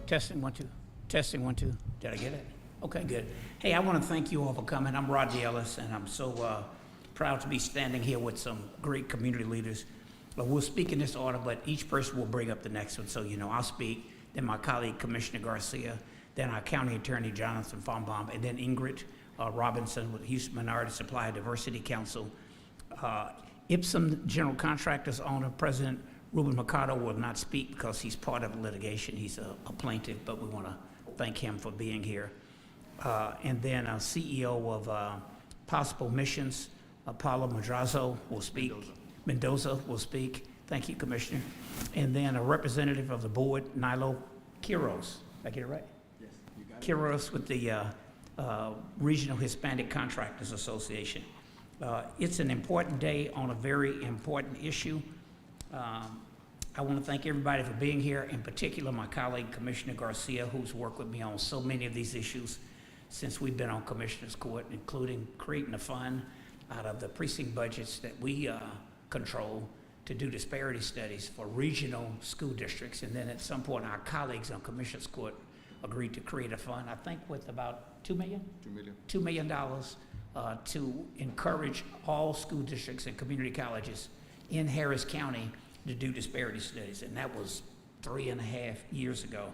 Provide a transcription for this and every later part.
Testing, 1, 2. Testing, 1, 2. Did I get it? Okay, good. Hey, I want to thank you all for coming. I'm Rodney Ellis, and I'm so proud to be standing here with some great community leaders. We'll speak in this order, but each person will bring up the next one. So, I'll speak, then my colleague, Commissioner Garcia, then our County Attorney, Jonathan Fonbaum, and then Ingrid Robinson with Houston Minority Supply Diversity Council. Ipsum General Contractors owner, President Ruben Mercado, will not speak because he's part of the litigation. He's a plaintiff, but we want to thank him for being here. And then CEO of Possible Missions, Paulo Madrazo, will speak. Mendoza will speak. Thank you, Commissioner. And then a representative of the board, Nilo Quiroz. Did I get it right? Yes, you got it. Quiroz with the Regional Hispanic Contractors Association. It's an important day on a very important issue. I want to thank everybody for being here, in particular my colleague, Commissioner Garcia, who's worked with me on so many of these issues since we've been on Commissioner's Court, including creating a fund out of the precinct budgets that we control to do disparity studies for regional school districts. And then at some point, our colleagues on Commissioner's Court agreed to create a fund, I think with about $2 million? $2 million to encourage all school districts and community colleges in Harris County to do disparity studies, and that was 3.5 years ago.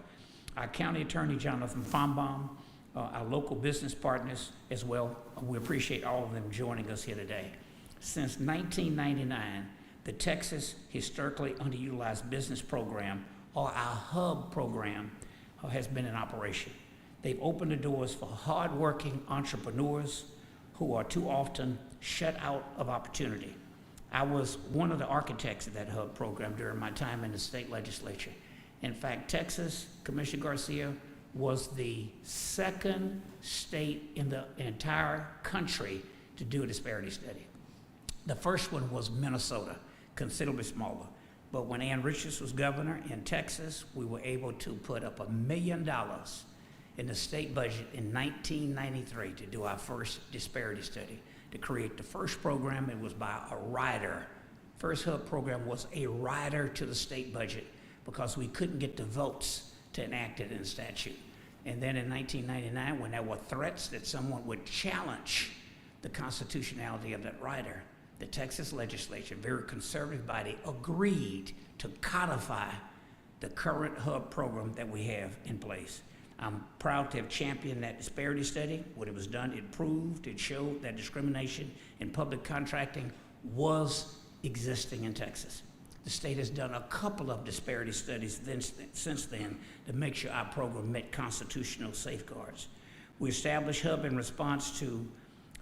Our County Attorney, Jonathan Fonbaum, our local business partners as well, we appreciate all of them joining us here today. Since 1999, the Texas Historically Underutilized Business Program, or our HUB program, has been in operation. They've opened the doors for hardworking entrepreneurs who are too often shut out of opportunity. I was one of the architects of that HUB program during my time in the state legislature. In fact, Texas, Commissioner Garcia, was the second state in the entire country to do a disparity study. The first one was Minnesota, considerably smaller. But when Ann Richards was governor in Texas, we were able to put up $1 million in the state budget in 1993 to do our first disparity study. To create the first program, it was by a rider. First HUB program was a rider to the state budget because we couldn't get the votes to enact it in statute. And then in 1999, when there were threats that someone would challenge the constitutionality of that rider, the Texas legislature, very conservative body, agreed to codify the current HUB program that we have in place. I'm proud to have championed that disparity study. When it was done, it proved, it showed that discrimination in public contracting was existing in Texas. The state has done a couple of disparity studies since then to make sure our program met constitutional safeguards. We established HUB in response to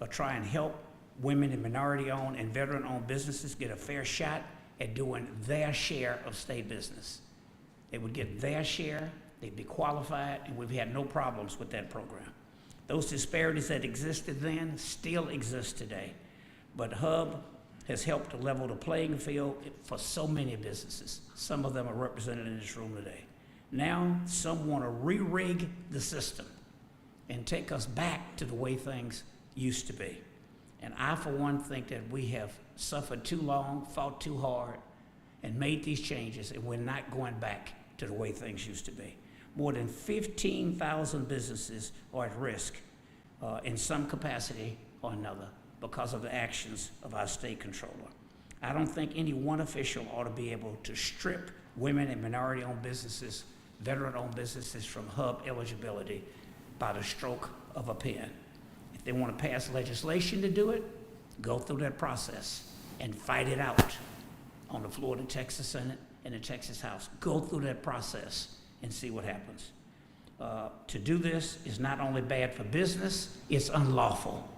try and help women and minority-owned and veteran-owned businesses get a fair shot at doing their share of state business. They would get their share, they'd be qualified, and we've had no problems with that program. Those disparities that existed then still exist today, but HUB has helped to level the playing field for so many businesses. Some of them are represented in this room today. Now, some want to re-rig the system and take us back to the way things used to be. And I, for one, think that we have suffered too long, fought too hard, and made these changes, and we're not going back to the way things used to be. More than 15,000 businesses are at risk in some capacity or another because of the actions of our state controller. I don't think any one official ought to be able to strip women and minority-owned businesses, veteran-owned businesses from HUB eligibility by the stroke of a pen. If they want to pass legislation to do it, go through that process and fight it out on the floor of the Texas Senate and the Texas House. Go through that process and see what happens. To do this is not only bad for business, it's unlawful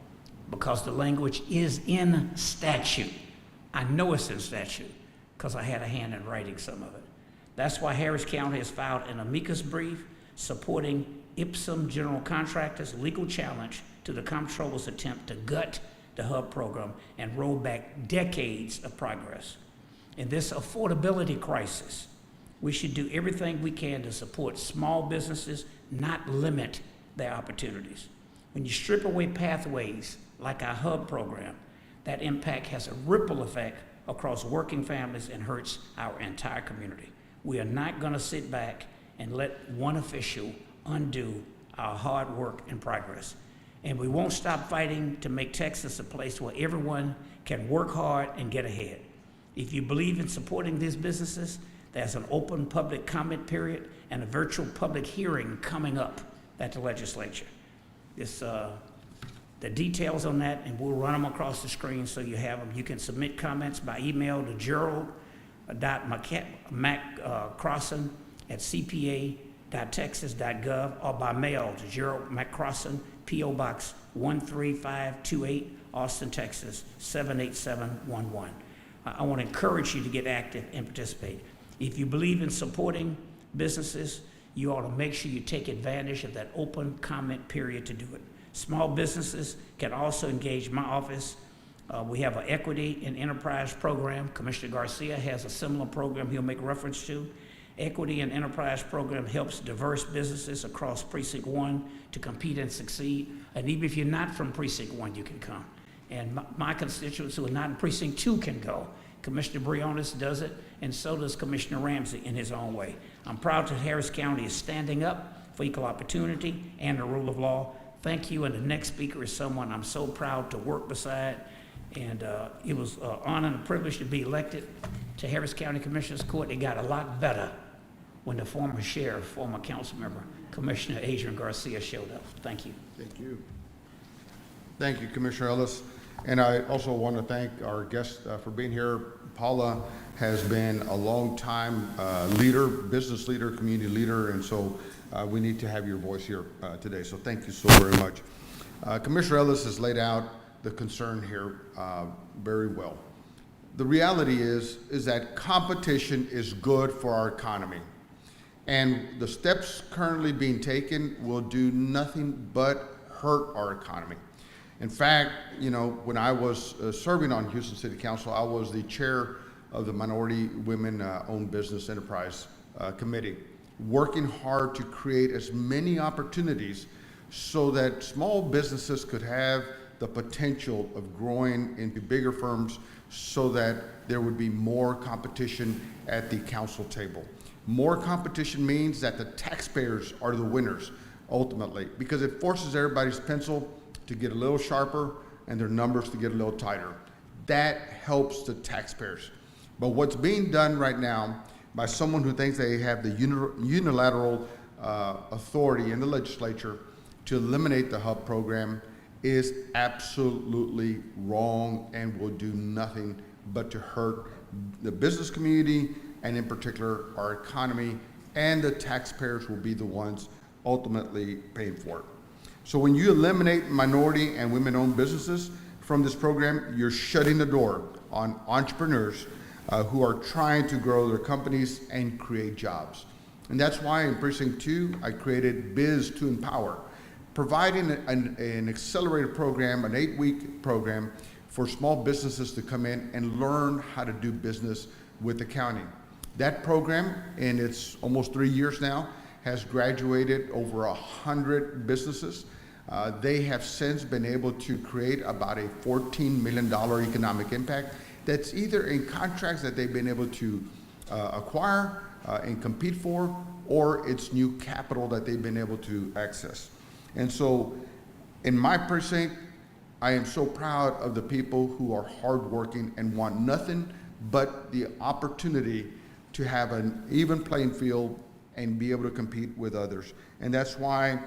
because the language is in statute. I know it's in statute because I had a hand in writing some of it. That's why Harris County has filed an amicus brief supporting Ipsum General Contractors' legal challenge to the comptroller's attempt to gut the HUB program and roll back decades of progress. In this affordability crisis, we should do everything we can to support small businesses, not limit their opportunities. When you strip away pathways like our HUB program, that impact has a ripple effect across working families and hurts our entire community. We are not going to sit back and let one official undo our hard work and progress. And we won't stop fighting to make Texas a place where everyone can work hard and get ahead. If you believe in supporting these businesses, there's an open public comment period and a virtual public hearing coming up at the legislature. The details on that, and we'll run them across the screen so you have them. You can submit comments by email to gerald.mccrossan@cpa.texas.gov or by mail to Gerald McCrossan, P.O. Box 13528, Austin, Texas 78711. I want to encourage you to get active and participate. If you believe in supporting businesses, you ought to make sure you take advantage of that open comment period to do it. Small businesses can also engage my office. We have an equity and enterprise program. Commissioner Garcia has a similar program he'll make reference to. Equity and enterprise program helps diverse businesses across Precinct 1 to compete and succeed. And even if you're not from Precinct 1, you can come. And my constituents who are not in Precinct 2 can go. Commissioner Briones does it, and so does Commissioner Ramsey in his own way. I'm proud that Harris County is standing up for equal opportunity and the rule of law. Thank you, and the next speaker is someone I'm so proud to work beside, and it was an honor and a privilege to be elected to Harris County Commissioners Court. It got a lot better when the former sheriff, former council member, Commissioner Adrian Garcia showed up. Thank you. Thank you. Thank you, Commissioner Ellis. And I also want to thank our guests for being here. Paula has been a long-time leader, business leader, community leader, and so we need to have your voice here today. So thank you so very much. Commissioner Ellis has laid out the concern here very well. The reality is that competition is good for our economy. And the steps currently being taken will do nothing but hurt our economy. In fact, you know, when I was serving on Houston City Council, I was the chair of the Minority Women Owned Business Enterprise Committee, working hard to create as many opportunities so that small businesses could have the potential of growing into bigger firms so that there would be more competition at the council table. More competition means that the taxpayers are the winners ultimately, because it forces everybody's pencil to get a little sharper and their numbers to get a little tighter. That helps the taxpayers. But what's being done right now by someone who thinks they have the unilateral authority in the legislature to eliminate the HUB program is absolutely wrong and will do nothing but to hurt the business community and in particular our economy, and the taxpayers will be the ones ultimately paying for it. So when you eliminate minority and women-owned businesses from this program, you're shutting the door on entrepreneurs who are trying to grow their companies and create jobs. And that's why in Precinct 2, I created Biz to Empower, providing an accelerated program, an 8-week program for small businesses to come in and learn how to do business with the county. That program, in its almost 3 years now, has graduated over 100 businesses. They have since been able to create about a $14 million economic impact that's either in contracts that they've been able to acquire and compete for, or it's new capital that they've been able to access. And so in my precinct, I am so proud of the people who are hardworking and want nothing but the opportunity to have an even playing field and be able to compete with others. And that's why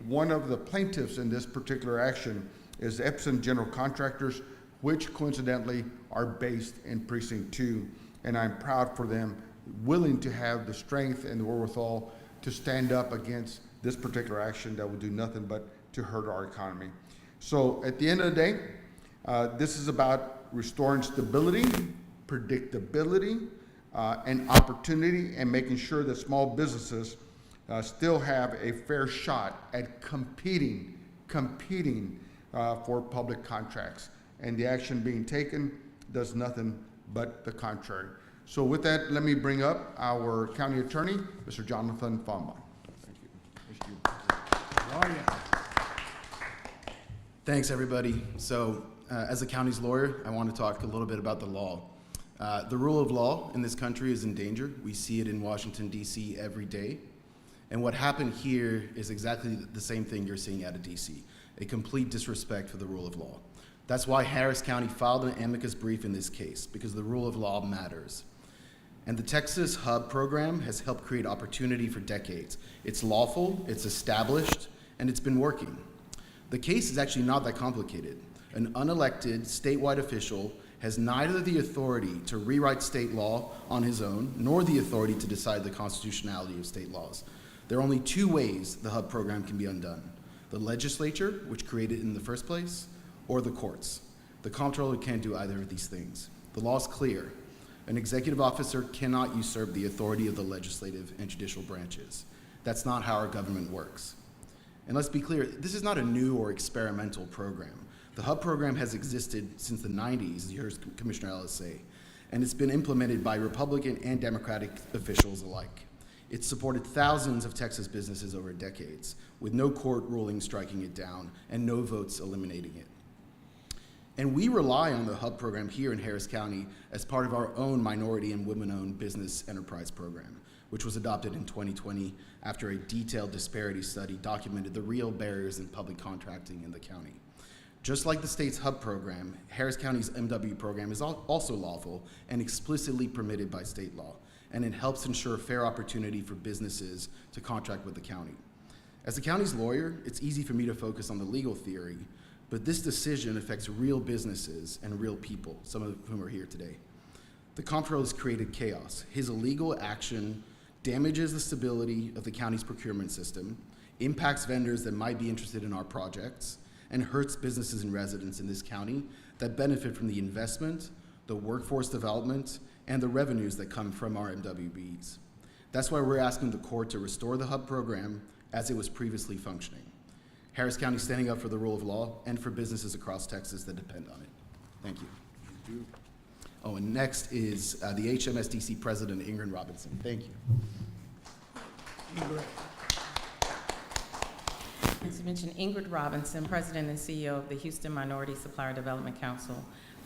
one of the plaintiffs in this particular action is Epson General Contractors, which coincidentally are based in Precinct 2. And I'm proud for them, willing to have the strength and the wherewithal to stand up against this particular action that will do nothing but to hurt our economy. So at the end of the day, this is about restoring stability, predictability, and opportunity, and making sure that small businesses still have a fair shot at competing for public contracts. And the action being taken does nothing but the contrary. So with that, let me bring up our county attorney, Mr. Jonathan Fonbaum. Thank you. How are you? Thanks, everybody. So as a county's lawyer, I want to talk a little bit about the law. The rule of law in this country is in danger. We see it in Washington, D.C. every day. And what happened here is exactly the same thing you're seeing out of D.C., a complete disrespect for the rule of law. That's why Harris County filed an amicus brief in this case, because the rule of law matters. And the Texas Hub program has helped create opportunity for decades. It's lawful, it's established, and it's been working. The case is actually not that complicated. An unelected statewide official has neither the authority to rewrite state law on his own, nor the authority to decide the constitutionality of state laws. There are only two ways the Hub program can be undone: the legislature, which created it in the first place, or the courts. The comptroller can't do either of these things. The law is clear. An executive officer cannot usurp the authority of the legislative and judicial branches. That's not how our government works. And let's be clear, this is not a new or experimental program. The Hub program has existed since the 90s, as you heard Commissioner Ellis say, and it's been implemented by Republican and Democratic officials alike. It's supported thousands of Texas businesses over decades, with no court ruling striking it down and no votes eliminating it. And we rely on the Hub program here in Harris County as part of our own minority and women-owned business enterprise program, which was adopted in 2020 after a detailed disparity study documented the real barriers in public contracting in the county. Just like the state's Hub program, Harris County's MW program is also lawful and explicitly permitted by state law, and it helps ensure fair opportunity for businesses to contract with the county. As the county's lawyer, it's easy for me to focus on the legal theory, but this decision affects real businesses and real people, some of whom are here today. The comptroller has created chaos. His illegal action damages the stability of the county's procurement system, impacts vendors that might be interested in our projects, and hurts businesses and residents in this county that benefit from the investment, the workforce development, and the revenues that come from our MWBs. That's why we're asking the court to restore the Hub program as it was previously functioning. Harris County is standing up for the rule of law and for businesses across Texas that depend on it. Thank you. Thank you. Oh, and next is the HMSDC President, Ingrid Robinson. Thank you. Ingrid. As you mentioned, Ingrid Robinson, President and CEO of the Houston Minority Supplier Development Council.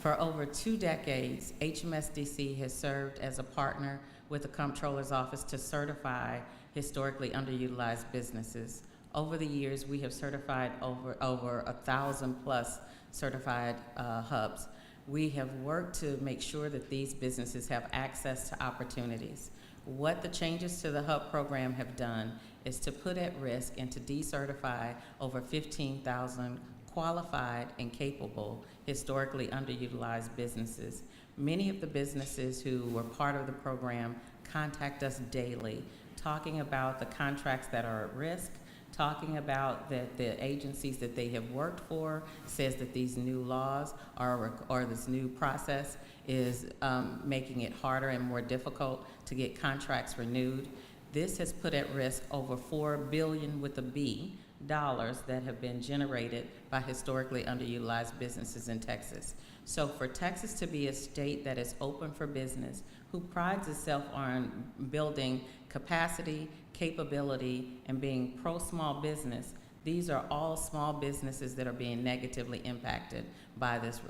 For over 2 decades, HMSDC has served as a partner with the Comptroller's Office to certify historically underutilized businesses. Over the years, we have certified over 1,000+ certified hubs. We have worked to make sure that these businesses have access to opportunities. What the changes to the Hub program have done is to put at risk and to decertify over 15,000 qualified and capable, historically underutilized businesses. Many of the businesses who were part of the program contact us daily, talking about the contracts that are at risk, talking about that the agencies that they have worked for says that these new laws or this new process is making it harder and more difficult to get contracts renewed. This has put at risk over $4 billion with a B dollars that have been generated by historically underutilized businesses in Texas. So for Texas to be a state that is open for business, who prides itself on building capacity, capability, and being pro-small business, these are all small businesses that are being negatively impacted by this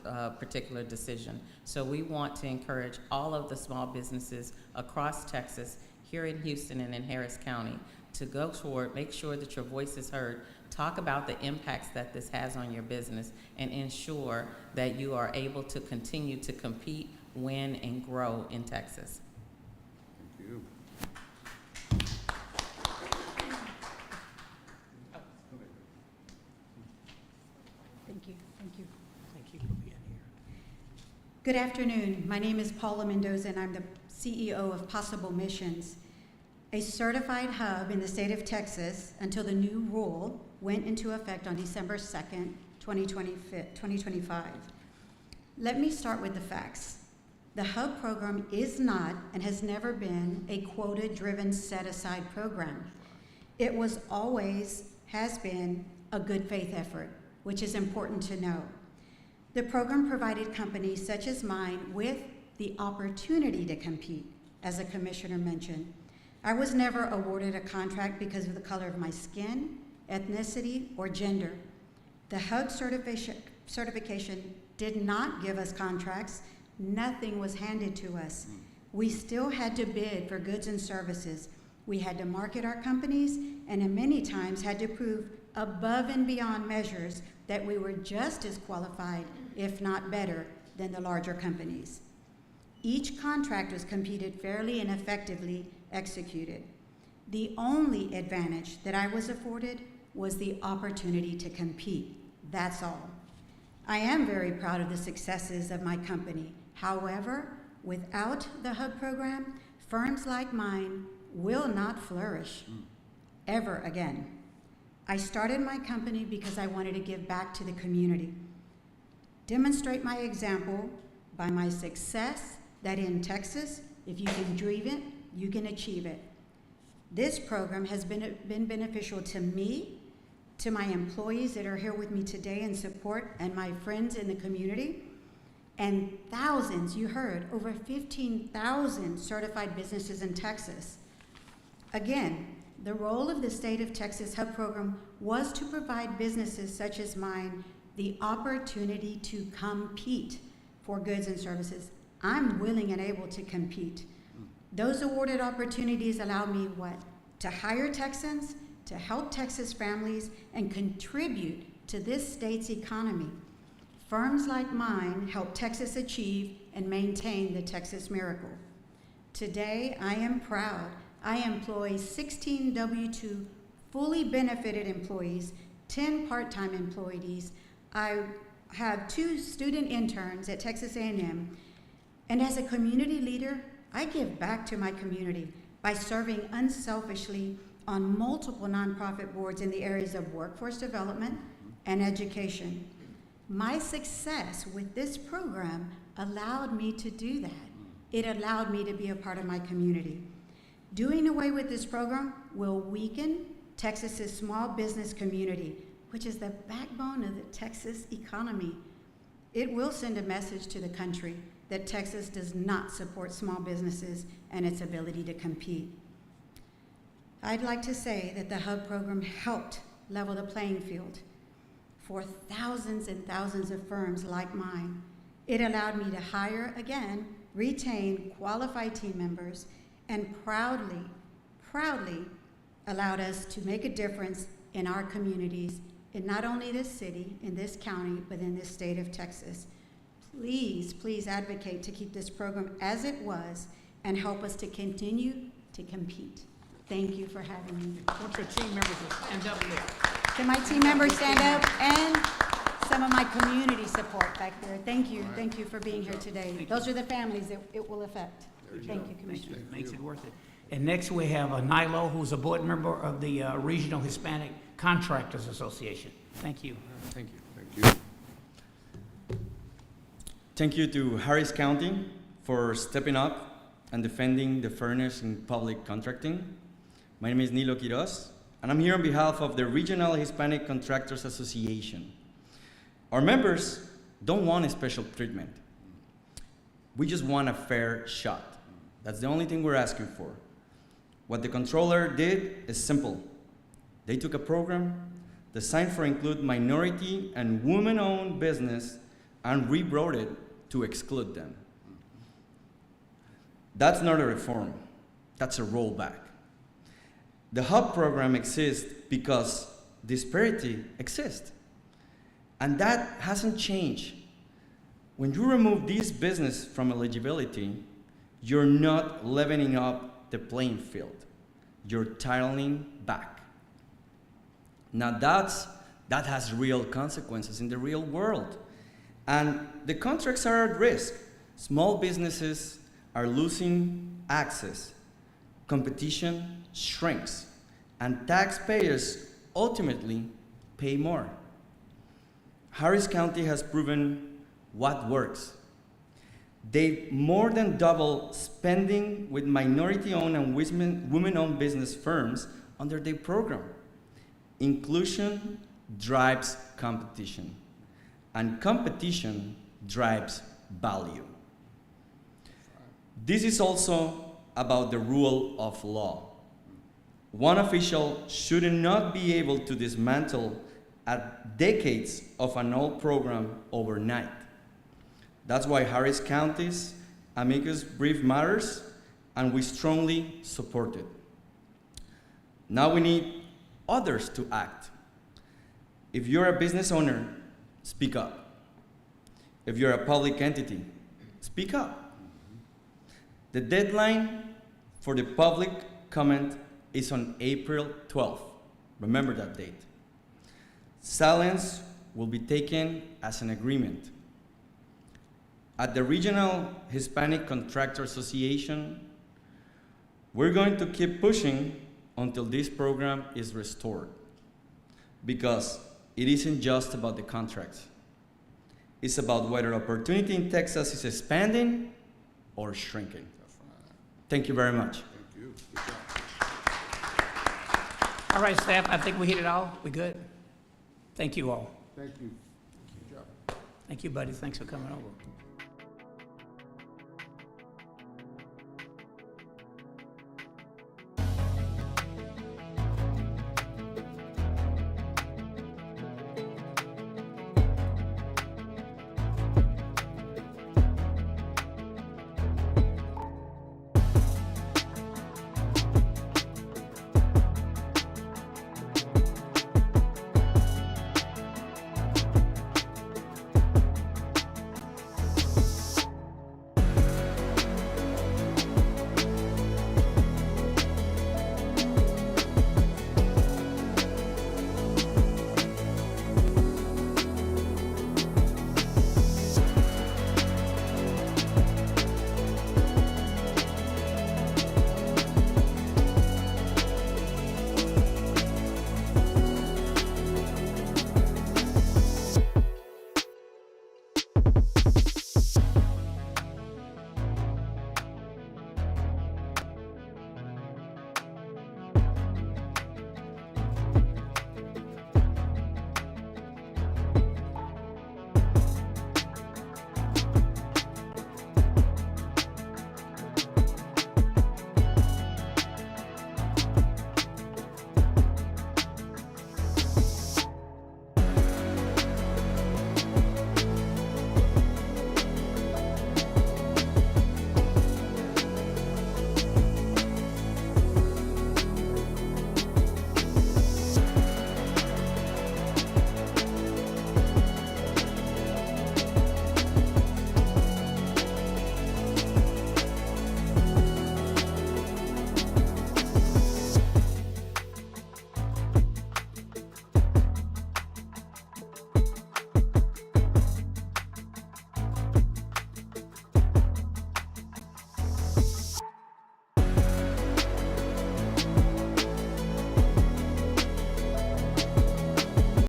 particular decision. So we want to encourage all of the small businesses across Texas, here in Houston and in Harris County, to go forward, make sure that your voice is heard, talk about the impacts that this has on your business, and ensure that you are able to continue to compete, win, and grow in Texas. Thank you. Thank you. Thank you. Thank you for being here. Good afternoon. My name is Paula Mendoza, and I'm the CEO of Possible Missions, a certified hub in the state of Texas until the new rule went into effect on December 2nd, 2025. Let me start with the facts. The hub program is not and has never been a quota-driven set-aside program. It was always, has been, a good faith effort, which is important to know. The program provided companies such as mine with the opportunity to compete, as the commissioner mentioned. I was never awarded a contract because of the color of my skin, ethnicity, or gender. The HUD certification did not give us contracts nothing was handed to us. We still had to bid for goods and services. We had to market our companies, and in many times had to prove above and beyond measures that we were just as qualified, if not better, than the larger companies. Each contract was competed fairly and effectively executed. The only advantage that I was afforded was the opportunity to compete. That's all. I am very proud of the successes of my company. However, without the HUB program, firms like mine will not flourish ever again. I started my company because I wanted to give back to the community, demonstrate my example by my success that in Texas, if you can dream it, you can achieve it. This program has been beneficial to me, to my employees that are here with me today in support, and my friends in the community, and thousands, you heard, over 15,000 certified businesses in Texas. Again, the role of the State of Texas HUB program was to provide businesses such as mine the opportunity to compete for goods and services. I'm willing and able to compete. Those awarded opportunities allow me what? To hire Texans, to help Texas families, and contribute to this state's economy. Firms like mine help Texas achieve and maintain the Texas miracle. Today, I am proud. I employ 16 W-2 fully benefited employees, 10 part-time employees. I have 2 student interns at Texas A&M. And as a community leader, I give back to my community by serving unselfishly on multiple nonprofit boards in the areas of workforce development and education. My success with this program allowed me to do that. It allowed me to be a part of my community. Doing away with this program will weaken Texas's small business community, which is the backbone of the Texas economy. It will send a message to the country that Texas does not support small businesses and its ability to compete. I'd like to say that the HUB program helped level the playing field for thousands and thousands of firms like mine. It allowed me to hire, again, retain qualified team members, and proudly allowed us to make a difference in our communities, in not only this city, in this county, but in this state of Texas. Please, please advocate to keep this program as it was and help us to continue to compete. Thank you for having me. I want your team members to stand up there. Can my team members stand up, and some of my community support back there? Thank you for being here today. Those are the families that it will affect. Thank you, Commissioner. Makes it worth it. And next we have Nilo, who's a board member of the Regional Hispanic Contractors Association. Thank you. Thank you. Thank you. Thank you to Harris County for stepping up and defending the fairness in public contracting. My name is Nilo Quiroz, and I'm here on behalf of the Regional Hispanic Contractors Association. Our members don't want a special treatment. We just want a fair shot. That's the only thing we're asking for. What the controller did is simple. They took a program designed for include minority and women-owned business and rewrote it to exclude them. That's not a reform. That's a rollback. The HUB program exists because disparity exists. And that hasn't changed. When you remove this business from eligibility, you're not leveling up the playing field. You're titling back. Now that has real consequences in the real world. And the contracts are at risk. Small businesses are losing access. Competition shrinks. And taxpayers ultimately pay more. Harris County has proven what works. They more than double spending with minority-owned and women-owned business firms under their program. Inclusion drives competition, and competition drives value. This is also about the rule of law. One official should not be able to dismantle decades of an old program overnight. That's why Harris County's amicus brief matters, and we strongly support it. Now we need others to act. If you're a business owner, speak up. If you're a public entity, speak up. The deadline for the public comment is on April 12th. Remember that date. Silence will be taken as an agreement. At the Regional Hispanic Contractor Association, we're going to keep pushing until this program is restored, because it isn't just about the contracts. It's about whether opportunity in Texas is expanding or shrinking. Thank you very much. Thank you. Good job. All right, staff, I think we hit it all. We good? Thank you all. Thank you. Good job. Thank you, buddy. Thanks for coming over.